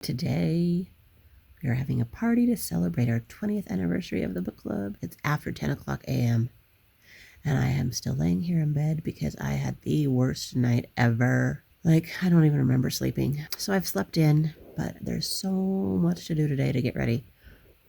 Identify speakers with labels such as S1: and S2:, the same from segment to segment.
S1: Today, we are having a party to celebrate our 20th anniversary of the book club. It's after 10 o'clock a.m. and I am still laying here in bed because I had the worst night ever. I don't even remember sleeping. So I've slept in, but there's so much to do today to get ready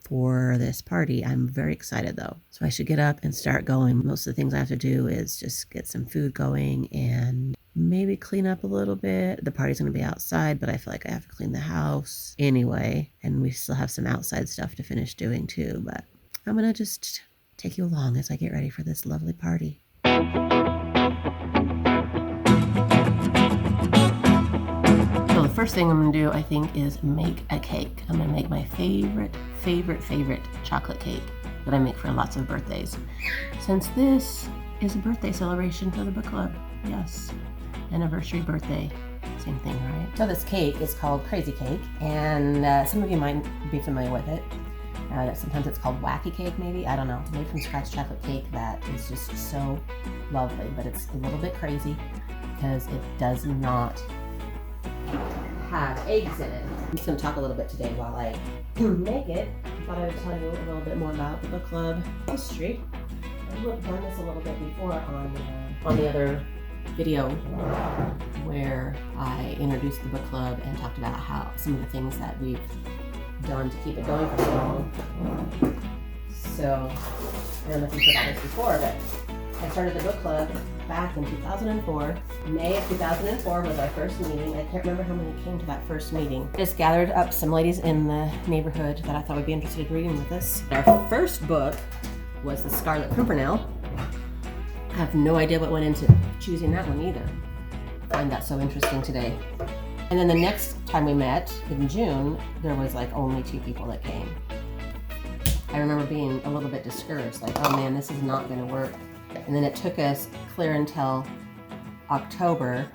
S1: for this party. I'm very excited though. So I should get up and start going. Most of the things I have to do is just get some food going and maybe clean up a little bit. The party's going to be outside, but I feel like I have to clean the house anyway. And we still have some outside stuff to finish doing too. But I'm going to just take you along as I get ready for this lovely party. So the first thing I'm going to do, I think, is make a cake. I'm going to make my favorite chocolate cake that I make for lots of birthdays. Since this is a birthday celebration for the book club. Yes. Anniversary birthday, same thing, right? So this cake is called Crazy Cake, and some of you might be familiar with it. Sometimes it's called Wacky Cake, maybe, I don't know. Made from scratch chocolate cake that is just so lovely, but it's a little bit crazy because it does not have eggs in it. I'm just going to talk a little bit today while I make it. I thought I would tell you a little bit more about the book club history. I've done this a little bit before on the other video where I introduced the book club and talked about how some of the things that we've done to keep it going for so long. So I don't know if you saw this before, but I started the book club back in 2004. May of 2004 was our first meeting. I can't remember how many came to that first meeting. Just gathered up some ladies in the neighborhood that I thought would be interested in reading with us. Our first book was The Scarlet Pimpernel. I have no idea what went into choosing that one either. I find that so interesting today. And then the next time we met in June, there was only 2 people that came. I remember being a little bit discouraged, oh man, this is not gonna work. And then it took us clear until October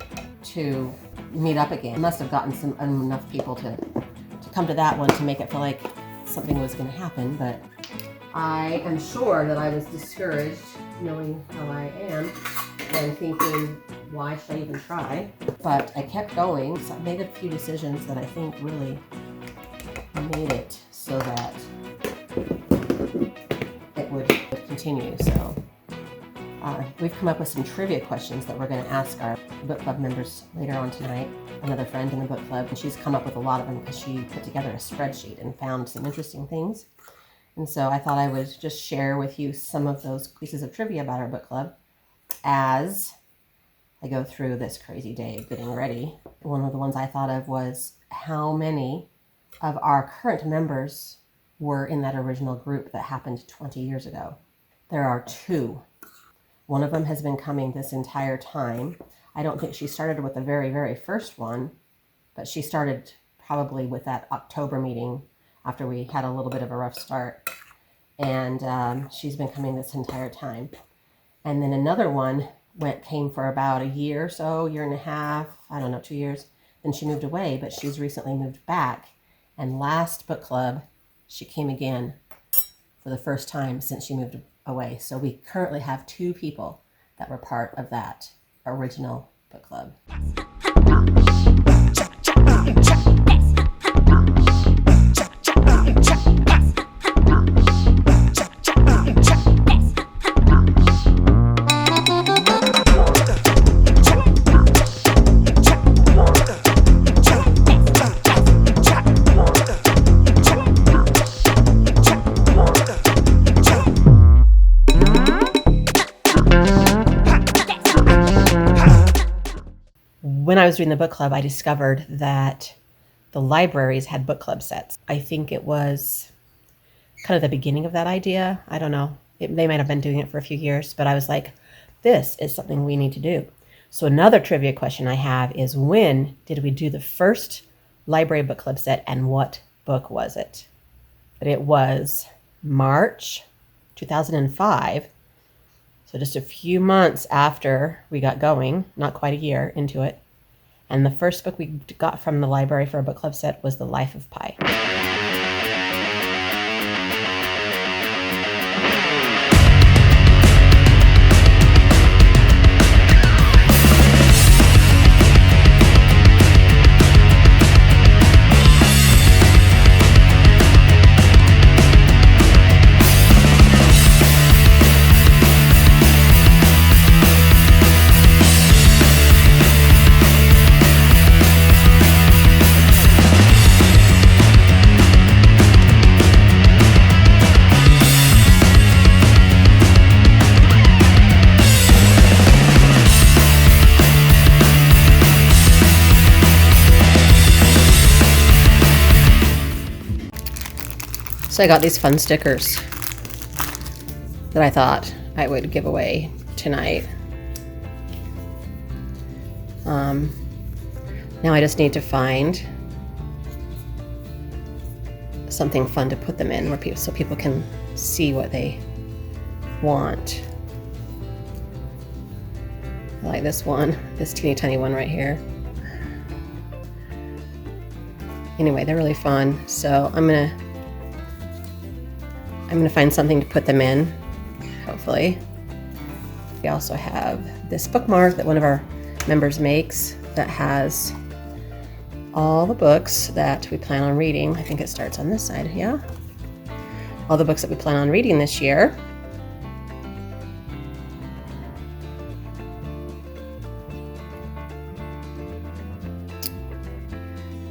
S1: to meet up again. I must have gotten enough people to come to that one to make it feel like something was gonna happen, but I am sure that I was discouraged knowing how I am and thinking, why should I even try? But I kept going, so I made a few decisions that I think really made it so that it would continue. So we've come up with some trivia questions that we're going to ask our book club members later on tonight. Another friend in the book club, and she's come up with a lot of them because she put together a spreadsheet and found some interesting things. And so I thought I would just share with you some of those pieces of trivia about our book club as I go through this crazy day of getting ready. One of the ones I thought of was how many of our current members were in that original group that happened 20 years ago. There are 2. One of them has been coming this entire time. I don't think she started with the very, very first one, but she started probably with that October meeting after we had a little bit of a rough start. And she's been coming this entire time. And then another one came for about a year or so, year and a half, I don't know, 2 years. Then she moved away, but she's recently moved back. And last book club, she came again for the first time since she moved away. So we currently have 2 people that were part of that original book club. When I was doing the book club, I discovered that the libraries had book club sets. I think it was kind of the beginning of that idea. I don't know. They might have been doing it for a few years, but I was like, this is something we need to do. So another trivia question I have is, when did we do the first library book club set and what book was it? But it was March 2005. So just a few months after we got going, not quite a year into it. And the first book we got from the library for a book club set was The Life of Pi. So I got these fun stickers that I thought I would give away tonight. Now I just need to find something fun to put them in where so people can see what they want. I like this one, this teeny tiny one right here. Anyway, they're really fun. So I'm gonna find something to put them in, hopefully. We also have this bookmark that one of our members makes that has all the books that we plan on reading. I think it starts on this side, yeah? All the books that we plan on reading this year.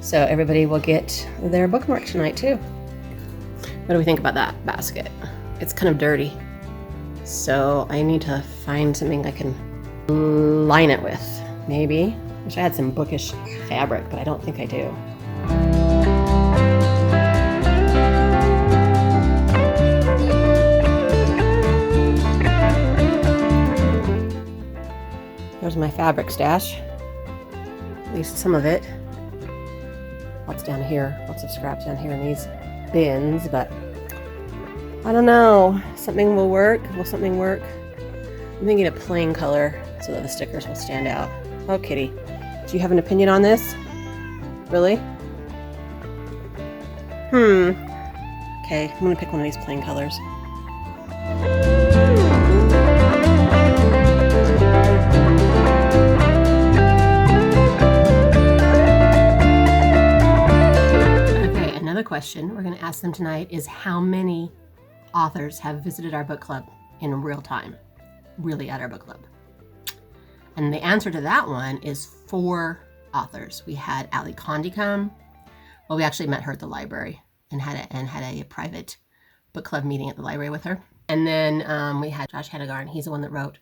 S1: So everybody will get their bookmark tonight too. What do we think about that basket? It's kind of dirty. So I need to find something I can line it with, maybe. Wish I had some bookish fabric, but I don't think I do. There's my fabric stash. At least some of it. Lots down here, lots of scraps down here in these bins, but I don't know. Something will work. Will something work? I'm thinking a plain color so that the stickers will stand out. Oh, Kitty. Do you have an opinion on this? Really? Okay, I'm gonna pick one of these plain colors. Okay, another question we're gonna ask them tonight is how many authors have visited our book club in real time, really at our book club? And the answer to that one is 4 authors. We had Ali Condi come. Well, we actually met her at the library and had a private book club meeting at the library with her. And then we had Josh Hedegaard, and he's the one that wrote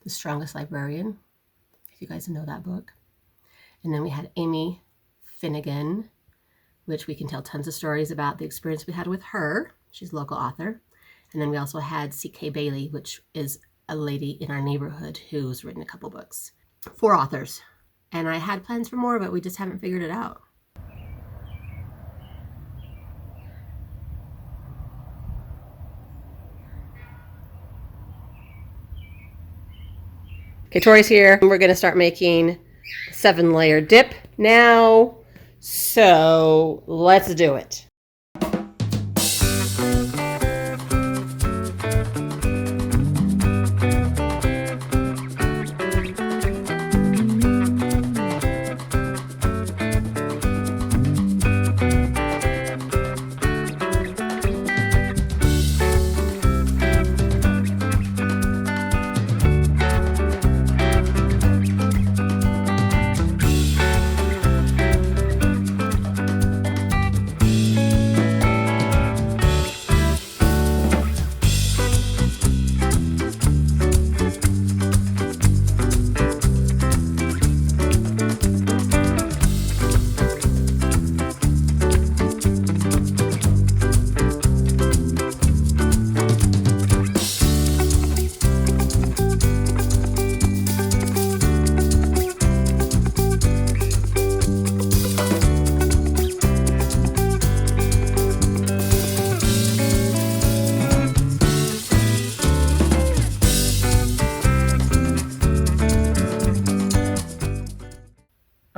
S1: The Strongest Librarian, if you guys know that book. And then we had Amy Finnegan, which we can tell tons of stories about the experience we had with her. She's a local author. And then we also had C.K. Bailey, which is a lady in our neighborhood who's written a couple books. 4 authors. And I had plans for more, but we just haven't figured it out. Okay, Tori's here. We're going to start making 7-layer dip now. So let's do it.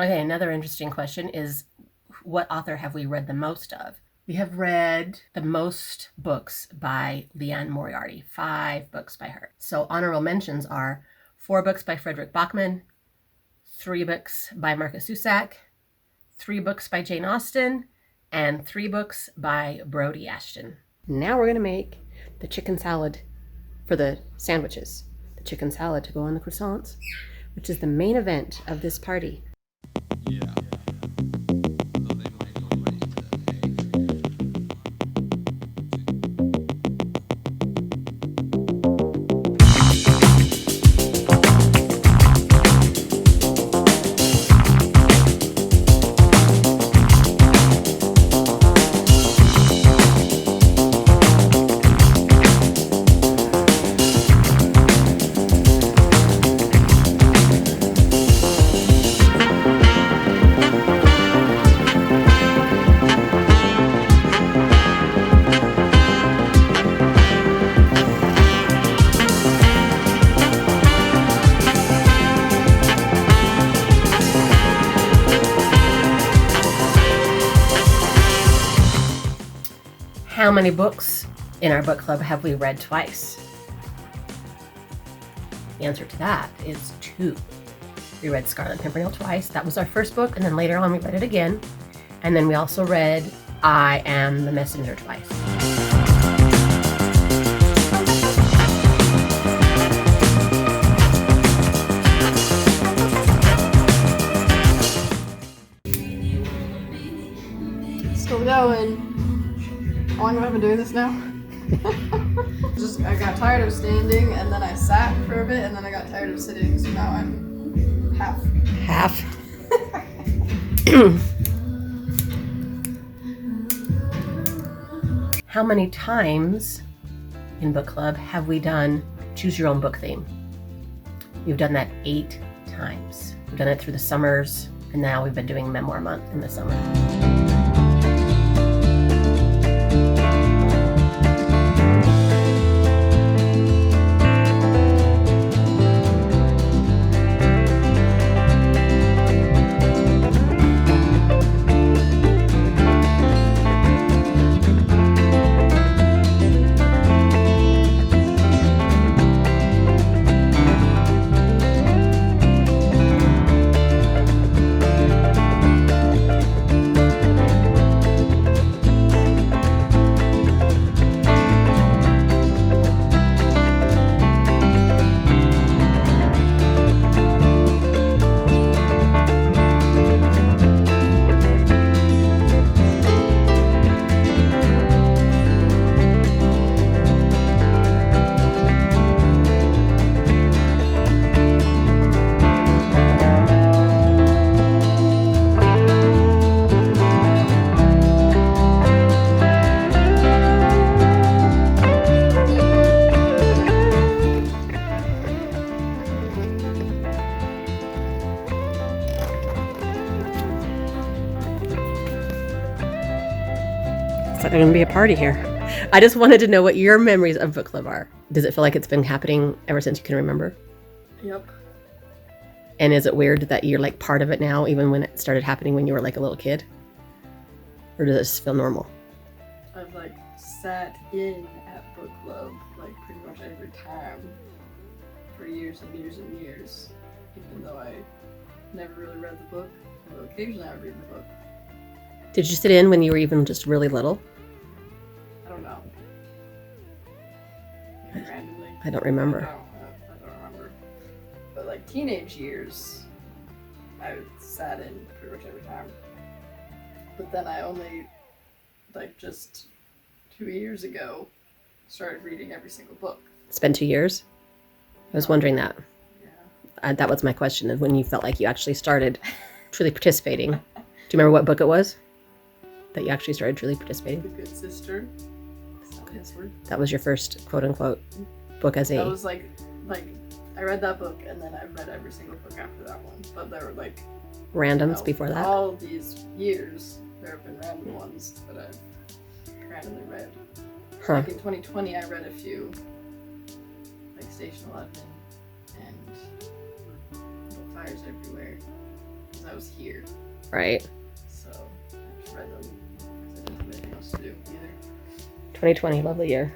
S1: Okay, another interesting question is, what author have we read the most of? We have read the most books by Leanne Moriarty, 5 books by her. So honorable mentions are 4 books by Frederick Bachman, 3 books by Marcus Zusak, 3 books by Jane Austen, and 3 books by Brody Ashton. Now we're gonna make the chicken salad for the sandwiches. The chicken salad to go on the croissants, which is the main event of this party.
S2: Yeah.
S1: How many books in our book club have we read twice? The answer to that is 2. We read Scarlet Pimpernel twice. That was our first book, and then later on we read it again. And then we also read I Am the Messenger twice.
S2: Still going. How long have I been doing this now? I got tired of standing, and then I sat for a bit, and then I got tired of sitting, so now I'm half.
S1: Half? How many times in book club have we done choose your own book theme? We've done that 8 times. We've done it through the summers, and now we've been doing Memoir Month in the summer. It's like there's gonna be a party here. I just wanted to know what your memories of book club are. Does it feel like it's been happening ever since you can remember?
S2: Yep.
S1: And is it weird that you're like part of it now, even when it started happening when you were like a little kid? Or does it just feel normal?
S2: I've like sat in at book club like pretty much every time for years and years and years, even though I never really read the book. Although occasionally I would read the book.
S1: Did you sit in when you were even just really little?
S2: I don't know. Maybe randomly.
S1: I don't remember.
S2: I don't remember. But like teenage years, I sat in pretty much every time. But then I only, like just 2 years ago, started reading every single book.
S1: It's been 2 years? I was wondering that.
S2: Yeah.
S1: That was my question, when you felt like you actually started truly participating. Do you remember what book it was that you actually started truly participating?
S2: The Good Sister.
S1: That was your first quote-unquote book as a...
S2: That was like I read that book and then I read every single book after that one. But there were like...
S1: randoms before that?
S2: All these years, there have been random ones that I've randomly read.
S1: Huh.
S2: Like in 2020, I read a few, like Station 11 and Little Fires Everywhere, because I was here.
S1: Right.
S2: So I just read them because I didn't have anything else to do either.
S1: 2020, lovely year.